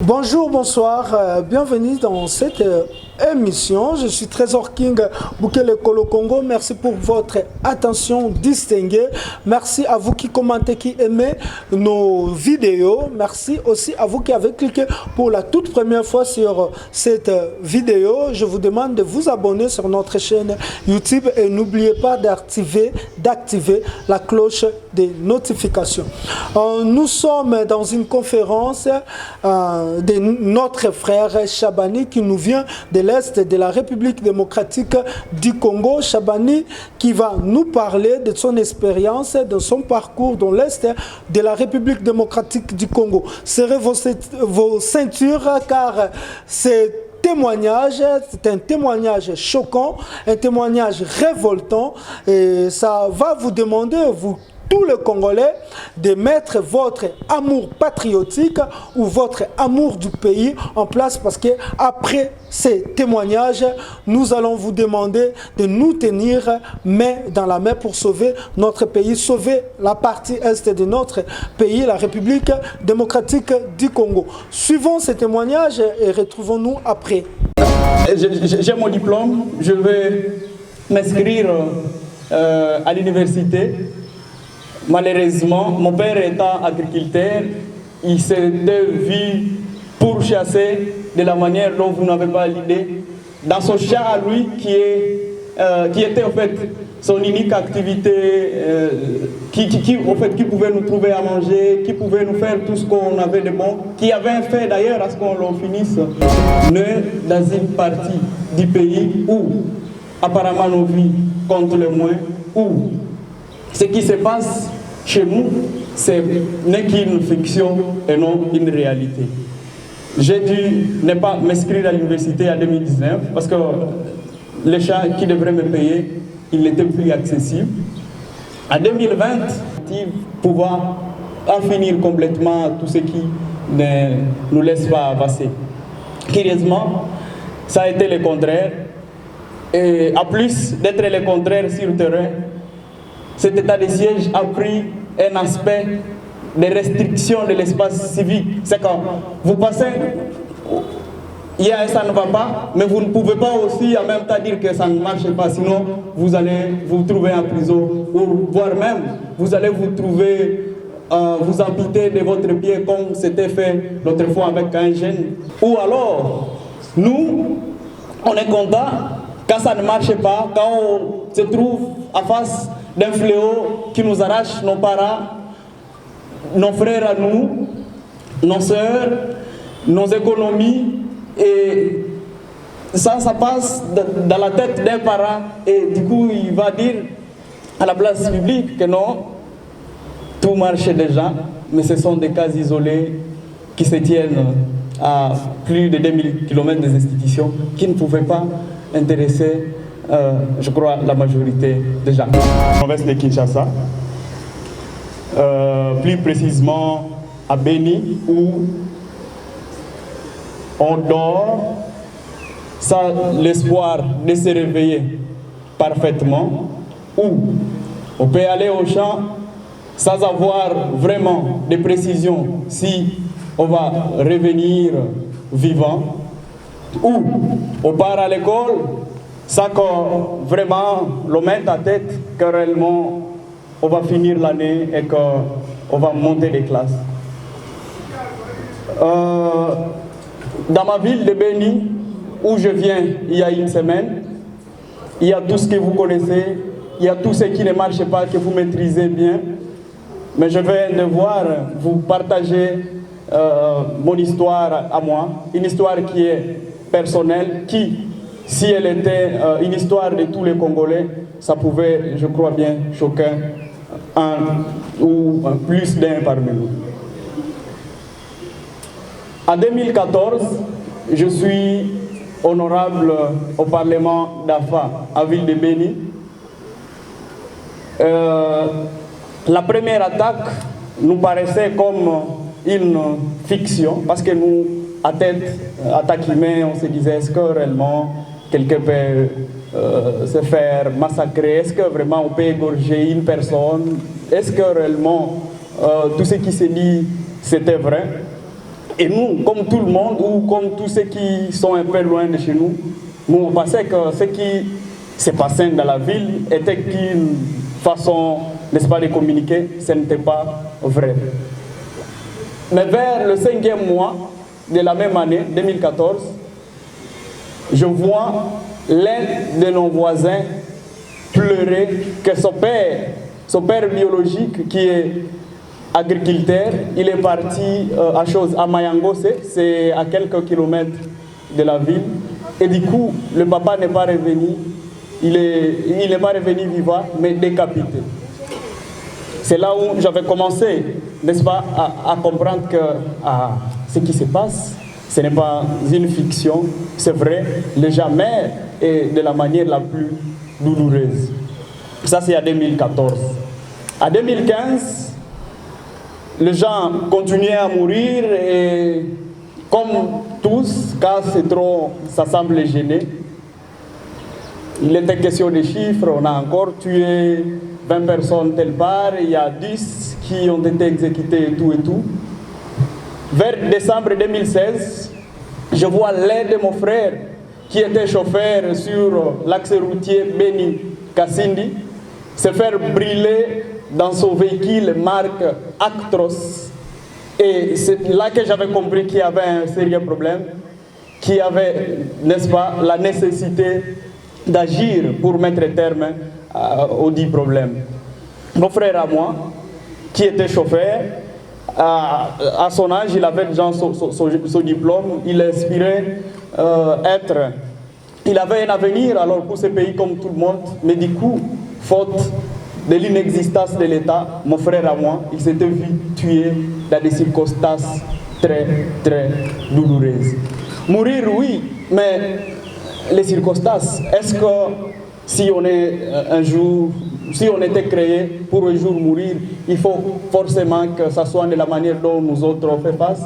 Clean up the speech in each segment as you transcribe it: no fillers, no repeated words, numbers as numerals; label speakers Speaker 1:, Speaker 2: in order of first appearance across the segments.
Speaker 1: Bonjour, bonsoir, bienvenue dans cette émission. Je suis Trésor King Bukele Kolo Congo. Merci pour votre attention distinguée. Merci à vous qui commentez, qui aimez nos vidéos. Merci aussi à vous qui avez cliqué pour la toute première fois sur cette vidéo. Je vous demande de vous abonner sur notre chaîne YouTube et n'oubliez pas d'activer la cloche des notifications. Nous sommes dans une conférence de notre frère Chabani qui nous vient de l'Est de la République démocratique du Congo. Chabani qui va nous parler de son expérience, de son parcours dans l'Est de la République démocratique du Congo. Serrez vos ceintures car c'est témoignage, c'est un témoignage choquant, un témoignage révoltant et ça va vous demander, vous tous les Congolais, de mettre votre amour patriotique ou votre amour du pays en place parce que après ces témoignages, nous allons vous demander de nous tenir main dans la main pour sauver notre pays, sauver la partie est de notre pays, la République démocratique du Congo. Suivons ces témoignages et retrouvons-nous après.
Speaker 2: J'ai mon diplôme, je vais m'inscrire à l'université. Malheureusement, mon père étant agriculteur, il s'était vu pourchasser de la manière dont vous n'avez pas l'idée, dans son champ à lui qui était en fait son unique activité, qui pouvait nous trouver à manger, qui pouvait nous faire tout ce qu'on avait de bon, qui avait fait d'ailleurs à ce qu'on l'en finisse, né dans une partie du pays où apparemment nos vies comptent le moins, où ce qui se passe chez nous, ce n'est qu'une fiction et non une réalité. J'ai dû ne pas m'inscrire à l'université en 2019 parce que les gens qui devraient me payer, il n'était plus accessible. En 2020, pouvoir finir complètement tout ce qui ne nous laisse pas avancer. Curieusement, ça a été le contraire. Et à plus d'être le contraire sur le terrain, cet état de siège a pris un aspect de restriction de l'espace civique. C'est quand vous passez, ça ne va pas, mais vous ne pouvez pas aussi en même temps dire que ça ne marche pas, sinon vous allez vous trouver en prison, ou voire même vous allez vous trouver, vous amputer de votre pied comme c'était fait l'autre fois avec un jeune. Ou alors, nous, on est content quand ça ne marche pas, quand on se trouve en face d'un fléau qui nous arrache nos parents, nos frères à nous, nos sœurs, nos économies. Et ça passe dans la tête d'un parent. Et du coup, il va dire à la place publique que non, tout marche déjà, mais ce sont des cas isolés qui se tiennent à plus de 2000 km des institutions qui ne pouvaient pas intéresser je crois la majorité des gens. Province de Kinshasa, plus précisément à Beni, où on dort sans l'espoir de se réveiller parfaitement, où on peut aller au champ sans avoir vraiment de précision si on va revenir vivant, où on part à l'école sans qu'on vraiment le mette à tête que réellement on va finir l'année et qu'on va monter des classes. Dans ma ville de Beni, où je viens il y a une semaine, il y a tout ce que vous connaissez, il y a tout ce qui ne marche pas, que vous maîtrisez bien. Mais je vais devoir vous partager mon histoire à moi, une histoire qui est personnelle, qui, si elle était une histoire de tous les Congolais, ça pouvait, je crois bien, choquer un ou plus d'un parmi nous. En 2014, je suis honorable au Parlement d'Afa, à Ville de Beni. La première attaque nous paraissait comme une fiction, parce que nous, à tête, attaque humaine, on se disait, est-ce que réellement quelqu'un peut se faire massacrer? Est-ce que vraiment on peut égorger une personne? Est-ce que réellement tout ce qui s'est dit, c'était vrai? Et nous, comme tout le monde, ou comme tous ceux qui sont un peu loin de chez nous, nous on pensait que ce qui se passait dans la ville était qu'une façon, n'est-ce pas, de communiquer. Ce n'était pas vrai. Mais vers le 5e mois de la même année, 2014, je vois l'un de nos voisins pleurer que son père biologique qui est agriculteur, il est parti à Mayangose, c'est à quelques kilomètres de la ville. Et du coup, le papa n'est pas revenu, il n'est pas revenu vivant, mais décapité. C'est là où j'avais commencé, n'est-ce pas, à comprendre que ce qui se passe, ce n'est pas une fiction, c'est vrai, le jamais et de la manière la plus douloureuse. Ça, c'est en 2014. En 2015, les gens continuaient à mourir et comme tous, car c'est trop, ça semble gêner. Il était question de chiffres, on a encore tué 20 personnes telle part, il y a 10 qui ont été exécutés et tout et tout. Vers décembre 2016, je vois l'un de mon frère qui était chauffeur sur l'axe routier Beni-Kassindi se faire brûler dans son véhicule marque Actros. Et c'est là que j'avais compris qu'il y avait un sérieux problème, qu'il y avait, n'est-ce pas, la nécessité d'agir pour mettre terme aux 10 problèmes. Mon frère à moi, qui était chauffeur, à son âge, il avait déjà son diplôme, il aspirait il avait un avenir alors pour ce pays comme tout le monde, mais du coup, faute de l'inexistence de l'État, mon frère à moi, il s'était vu tué dans des circonstances très, très douloureuses. Mourir, oui, mais les circonstances, est-ce que si on est si on était créé pour un jour mourir, il faut forcément que ça soit de la manière dont nous autres on fait face,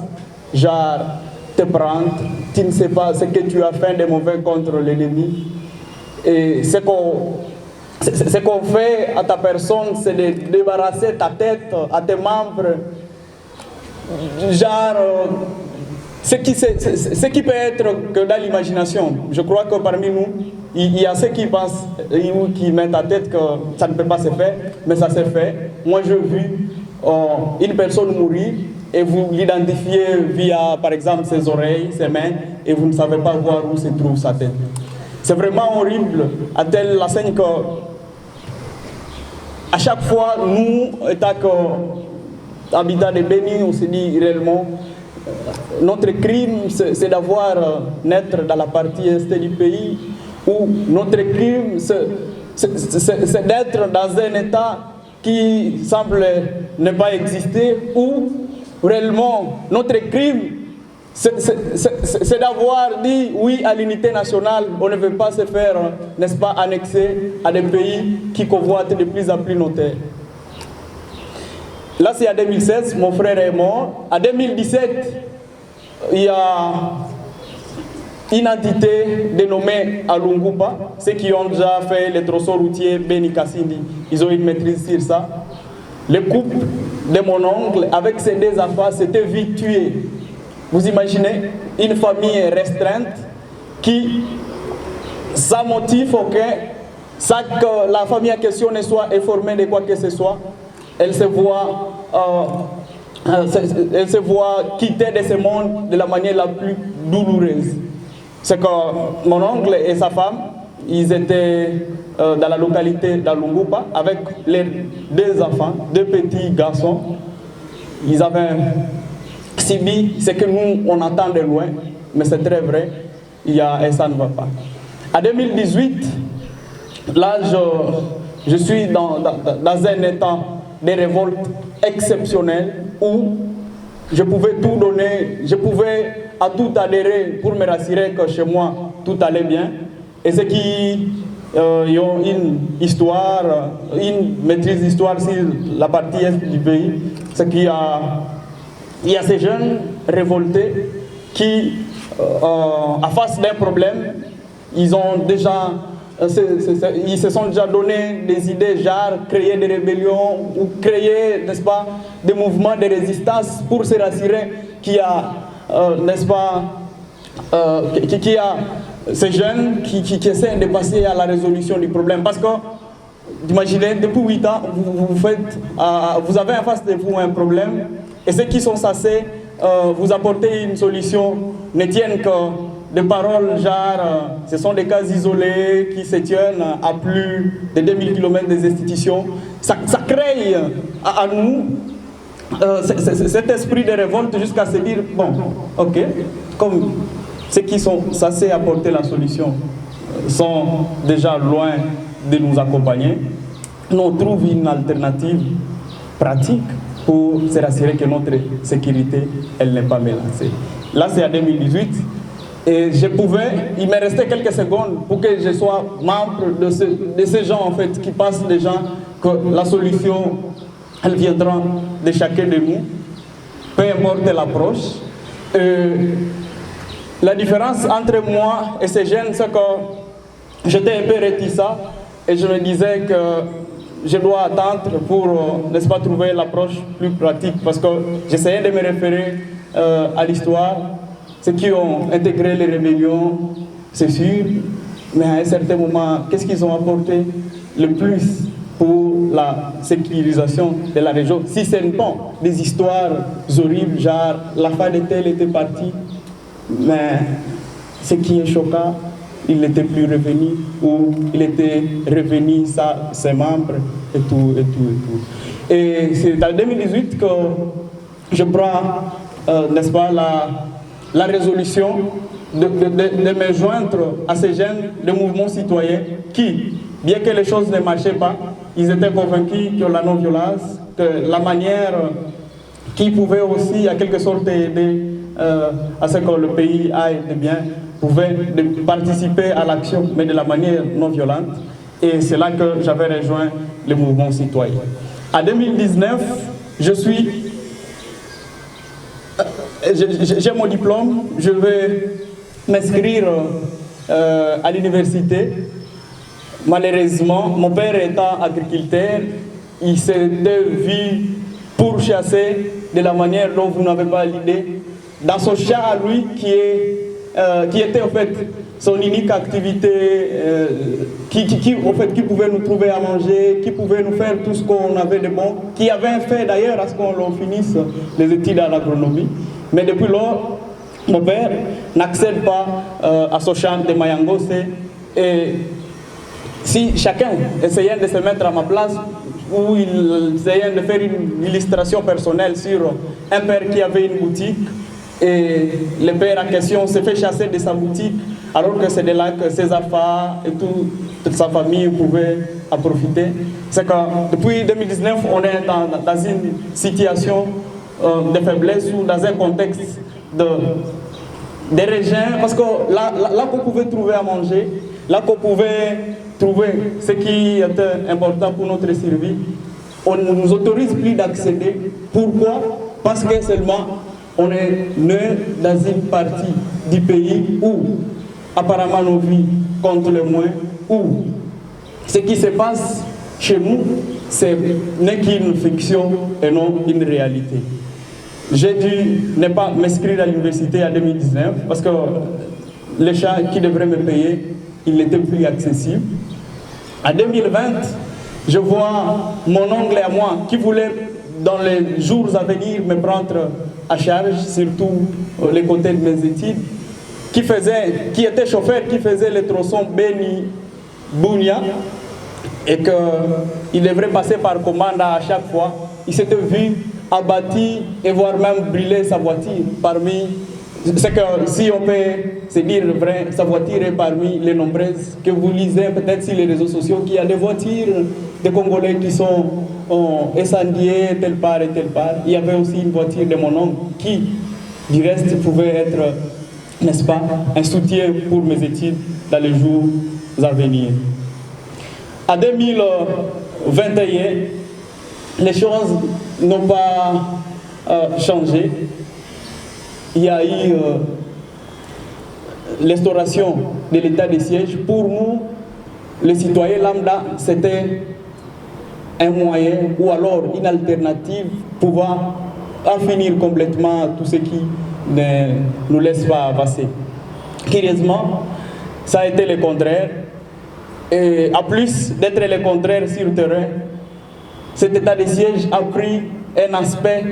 Speaker 2: genre te prendre, tu ne sais pas ce que tu as fait de mauvais contre l'ennemi, et ce qu'on fait à ta personne, c'est de débarrasser ta tête, à tes membres, genre ce qui peut être que dans l'imagination. Je crois que parmi nous, il y a ceux qui pensent ou qui mettent à tête que ça ne peut pas se faire, mais ça s'est fait. Moi, j'ai vu une personne mourir et vous l'identifiez via, par exemple, ses oreilles, ses mains, et vous ne savez pas voir où se trouve sa tête. C'est vraiment horrible, à telle la scène que, à chaque fois, nous, étant qu'habitants de Beni, on se dit réellement, notre crime, c'est d'avoir naître dans la partie est du pays, où notre crime, c'est d'être dans un état qui semble ne pas exister, où réellement notre crime, c'est d'avoir dit oui à l'unité nationale. On ne veut pas se faire, n'est-ce pas, annexer à des pays qui convoitent de plus en plus nos terres. Là, c'est en 2016, mon frère est mort. En 2017, il y a une entité dénommée Alungupa, ceux qui ont déjà fait les tronçons routiers Beni-Kassindi, ils ont une maîtrise sur ça. Le couple de mon oncle, avec ses 2 enfants, s'était vite tué. Vous imaginez une famille restreinte qui, sans motif aucun, sans que la famille en question ne soit informée de quoi que ce soit, elle se voit quitter de ce monde de la manière la plus douloureuse. C'est que mon oncle et sa femme, ils étaient dans la localité d'Alungupa avec les 2 enfants, 2 petits garçons. Ils avaient subi ce que nous, on entend de loin, mais c'est très vrai, et ça ne va pas. En 2018, là, je suis dans un état de révolte exceptionnel où je pouvais tout donner, je pouvais à tout adhérer pour me rassurer que chez moi, tout allait bien. Et ceux qui ont une histoire, une maîtrise d'histoire sur la partie est du pays, c'est qu'il y a ces jeunes révoltés qui, à face d'un problème, ils se sont déjà donné des idées, genre créer des rébellions ou créer, n'est-ce pas, des mouvements de résistance pour se rassurer qu'il y a n'est-ce pas, qui a ces jeunes qui essaient de passer à la résolution du problème. Parce que, imaginez, depuis 8 ans, vous avez en face de vous un problème, et ceux qui sont censés vous apporter une solution ne tiennent que des paroles genre ce sont des cas isolés qui se tiennent à plus de 2000 km des institutions. Ça crée à nous cet esprit de révolte jusqu'à se dire, bon, ok, comme ceux qui sont censés apporter la solution sont déjà loin de nous accompagner, nous on trouve une alternative pratique pour se rassurer que notre sécurité, elle n'est pas menacée. Là, c'est en 2018. Et il me restait quelques secondes pour que je sois membre de ces gens en fait, qui pensent déjà que la solution, elle viendra de chacun de nous, peu importe l'approche. La différence entre moi et ces jeunes, c'est que j'étais un peu réticent et je me disais que je dois attendre pour, n'est-ce pas, trouver l'approche plus pratique, parce que j'essayais de me référer à l'histoire. Ceux qui ont intégré les rébellions, c'est sûr, mais à un certain moment, qu'est-ce qu'ils ont apporté le plus pour la sécurisation de la région? Si ce n'est pas des histoires horribles, genre la femme de tel était partie, mais ce qui est choquant, il n'était plus revenu, ou il était revenu sans ses membres, et tout, et tout, et tout. Et c'est en 2018 que je prends, n'est-ce pas, la résolution de me joindre à ces jeunes de mouvements citoyens qui, bien que les choses ne marchaient pas, ils étaient convaincus que la non-violence, que la manière qui pouvait aussi, à quelque sorte, aider à ce que le pays aille de bien, pouvait participer à l'action, mais de la manière non violente. Et c'est là que j'avais rejoint le mouvement citoyen. En 2019, j'ai mon diplôme, je vais m'inscrire à l'université. Malheureusement, mon père étant agriculteur, il s'était vu pourchasser de la manière dont vous n'avez pas l'idée, dans son champ à lui qui était en fait son unique activité, qui pouvait nous trouver à manger, qui pouvait nous faire tout ce qu'on avait de bon, qui avait fait d'ailleurs à ce qu'on finisse les études en agronomie. Mais depuis lors, mon père n'accède pas à ce champ de Mayangose. Et si chacun essayait de se mettre à ma place, ou il essayait de faire une illustration personnelle sur un père qui avait une boutique, et le père en question s'est fait chasser de sa boutique, alors que c'est de là que ses affaires et toute sa famille pouvaient en profiter. C'est que depuis 2019, on est dans une situation de faiblesse ou dans un contexte de rejet, parce que là qu'on pouvait trouver à manger, là qu'on pouvait trouver ce qui était important pour notre survie, on ne nous autorise plus d'accéder. Pourquoi? Parce que seulement on est né dans une partie du pays où apparemment nos vies comptent le moins, où ce qui se passe chez nous, ce n'est qu'une fiction et non une réalité. J'ai dû ne pas m'inscrire à l'université en 2019 parce que les gens qui devraient me payer, il n'était plus accessible. En 2020, je vois mon oncle et moi qui voulait dans les jours à venir me prendre à charge, surtout les côtés de mes études, qui était chauffeur, qui faisait les tronçons Beni-Bounia, et qu'il devrait passer par commande à chaque fois. Il s'était vu abattu et voire même brûler sa voiture parmi... C'est que si on peut se dire vrai, sa voiture est parmi les nombreuses que vous lisez peut-être sur les réseaux sociaux, qu'il y a des voitures des Congolais qui sont incendiées telle part et telle part. Il y avait aussi une voiture de mon oncle qui, du reste, pouvait être, n'est-ce pas, un soutien pour mes études dans les jours à venir. En 2021, les choses n'ont pas changé. Il y a eu l'instauration de l'état de siège. Pour nous, les citoyens lambda, c'était un moyen ou alors une alternative pouvant en finir complètement tout ce qui ne nous laisse pas passer. Curieusement, ça a été le contraire. Et à plus d'être le contraire sur le terrain, cet état de siège a pris un aspect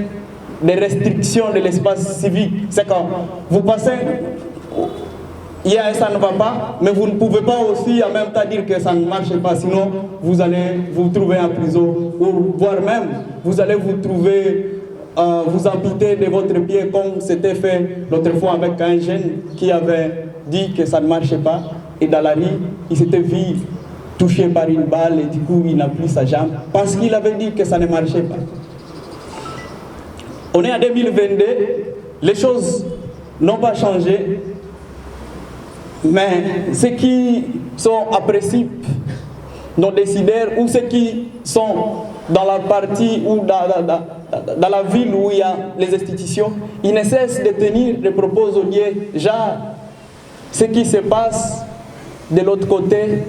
Speaker 2: de restriction de l'espace civique. C'est quand vous passez, il y a ça ne va pas, mais vous ne pouvez pas aussi en même temps dire que ça ne marche pas, sinon vous allez vous trouver en prison, ou voire même vous allez vous trouver, vous amputer de votre pied, comme c'était fait l'autre fois avec un jeune qui avait dit que ça ne marchait pas, et dans la rue, il s'était vu touché par une balle et du coup il n'a plus sa jambe parce qu'il avait dit que ça ne marchait pas. On est en 2022, les choses n'ont pas changé, mais ceux qui sont à principe, nos décideurs, ou ceux qui sont dans la partie ou dans la ville où il y a les institutions, ils ne cessent de tenir des propos odieux. Genre, ce qui se passe de l'autre côté,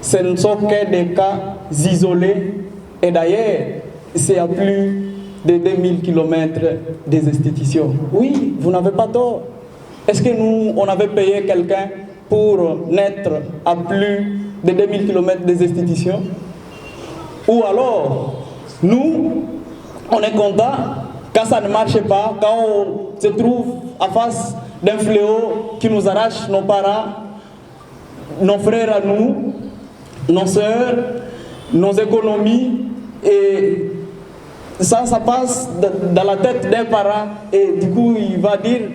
Speaker 2: ce ne sont que des cas isolés. Et d'ailleurs, c'est à plus de 2000 km des institutions. Oui, vous n'avez pas tort. Est-ce que nous, on avait payé quelqu'un pour naître à plus de 2000 km des institutions? Ou alors, nous, on est content quand ça ne marche pas, quand on se trouve en face d'un fléau qui nous arrache nos parents, nos frères à nous, nos sœurs, nos économies, et ça passe dans la tête d'un parent, et du coup il va dire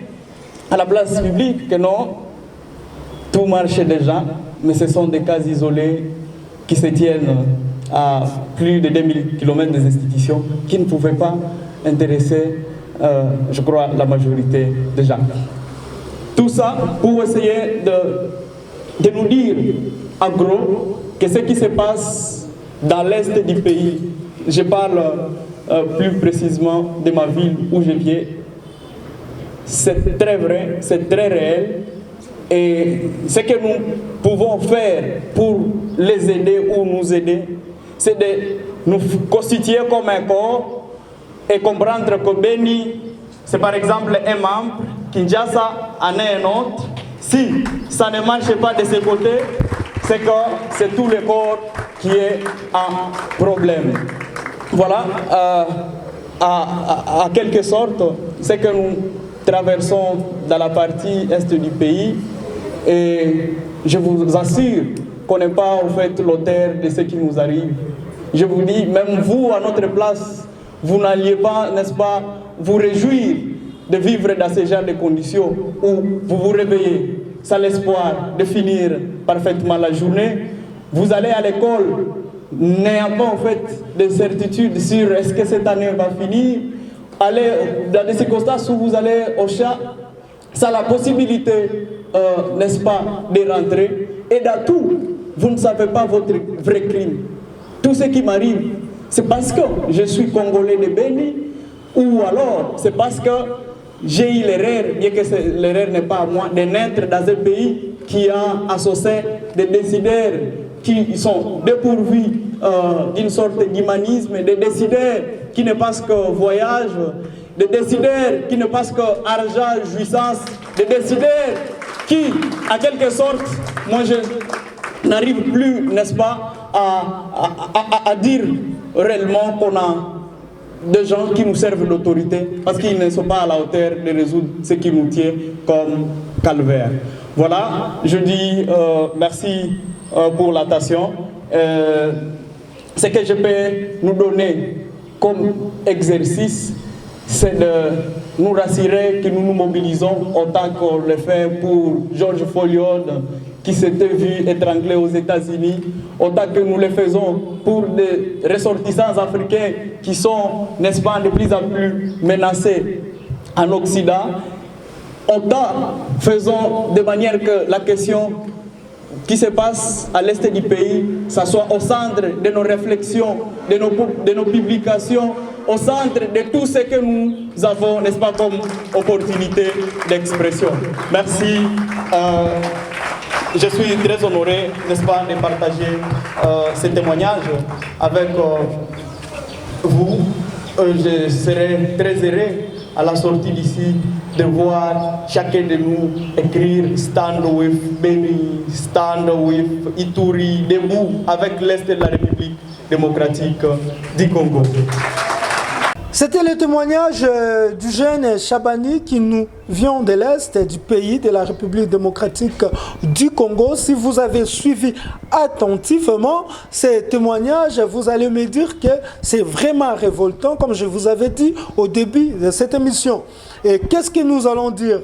Speaker 2: à la place publique que non, tout marche déjà, mais ce sont des cas isolés qui se tiennent à plus de 2000 km des institutions, qui ne pouvaient pas intéresser, je crois, la majorité des gens. Tout ça pour essayer de nous dire, en gros, que ce qui se passe dans l'est du pays, je parle plus précisément de ma ville où je vis, c'est très vrai, c'est très réel. Et ce que nous pouvons faire pour les aider ou nous aider, c'est de nous constituer comme un corps et comprendre que Beni, c'est par exemple un membre, Kinshasa en est un autre. Si ça ne marche pas de ce côté, c'est que c'est tout le corps qui est en problème. Voilà, à quelque sorte, c'est que nous traversons dans la partie est du pays, et je vous assure qu'on n'est pas en fait l'auteur de ce qui nous arrive. Je vous dis, même vous, à notre place, vous n'alliez pas, n'est-ce pas, vous réjouir de vivre dans ce genre de conditions où vous vous réveillez sans l'espoir de finir parfaitement la journée. Vous allez à l'école n'ayant pas en fait de certitude sur est-ce que cette année va finir. Allez dans des circonstances où vous allez au chat sans la possibilité, n'est-ce pas, de rentrer. Et dans tout, vous ne savez pas votre vrai crime. Tout ce qui m'arrive, c'est parce que je suis Congolais de Beni, ou alors c'est parce que j'ai eu l'erreur, bien que l'erreur n'est pas à moi, de naître dans un pays qui a associé des décideurs qui sont dépourvus d'une sorte d'humanisme, des décideurs qui ne passent que voyage, des décideurs qui ne passent que argent, jouissance, des décideurs qui, en quelque sorte, moi je n'arrive plus, n'est-ce pas, à dire réellement qu'on a des gens qui nous servent d'autorité parce qu'ils ne sont pas à la hauteur de résoudre ce qui nous tient comme calvaire. Voilà, je dis merci pour l'attention. Ce que je peux nous donner comme exercice, c'est de nous rassurer que nous nous mobilisons autant qu'on le fait pour George Floyd, qui s'était vu étranglé aux États-Unis, autant que nous le faisons pour des ressortissants africains qui sont, n'est-ce pas, de plus en plus menacés en Occident. Autant faisons de manière que la question qui se passe à l'est du pays, ça soit au centre de nos réflexions, de nos publications, au centre de tout ce que nous avons, n'est-ce pas, comme opportunité d'expression. Merci. Je suis très honoré, n'est-ce pas, de partager ce témoignage avec vous. Je serai très heureux à la sortie d'ici de voir chacun de nous écrire Stand with Beni, Stand with Ituri, debout avec l'Est de la République démocratique du Congo.
Speaker 1: C'était le témoignage du jeune Chabani qui nous vient de l'Est du pays, de la République démocratique du Congo. Si vous avez suivi attentivement ces témoignages, vous allez me dire que c'est vraiment révoltant, comme je vous avais dit au début de cette émission. Et qu'est-ce que nous allons dire ?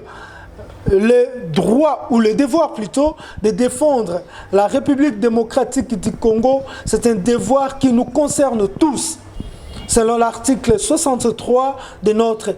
Speaker 1: Le droit, ou le devoir plutôt, de défendre la République démocratique du Congo, c'est un devoir qui nous concerne tous. Selon l'article 63 de notre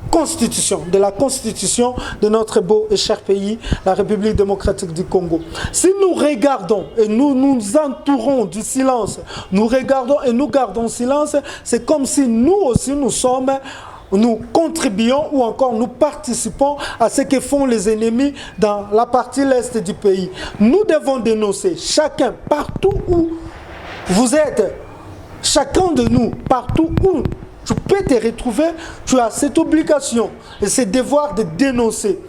Speaker 1: Constitution, de la Constitution de notre beau et cher pays, la République démocratique du Congo. Si nous regardons et nous nous entourons du silence, nous regardons et nous gardons silence, c'est comme si nous aussi nous contribuons ou encore nous participons à ce que font les ennemis dans la partie l'Est du pays. Nous devons dénoncer chacun, partout où vous êtes, chacun de nous, partout où tu peux te retrouver, tu as cette obligation et ce devoir de dénoncer.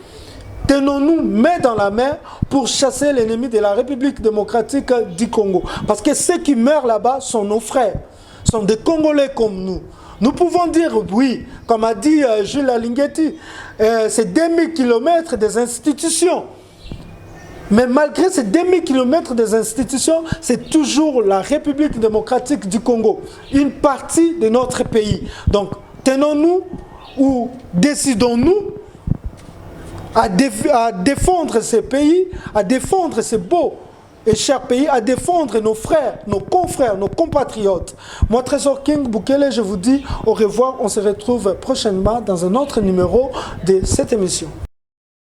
Speaker 1: Tenons-nous main dans la main pour chasser l'ennemi de la République démocratique du Congo. Parce que ceux qui meurent là-bas sont nos frères, sont des Congolais comme nous. Nous pouvons dire, oui, comme a dit Jules Alinghetti, c'est 2000 km des institutions. Mais malgré ces 2000 km des institutions, c'est toujours la République démocratique du Congo, une partie de notre pays. Donc, tenons-nous ou décidons-nous à défendre ces pays, à défendre ces beaux et chers pays, à défendre nos frères, nos confrères, nos compatriotes. Moi, Trésor King Bukele, je vous dis au revoir. On se retrouve prochainement dans un autre numéro de cette émission.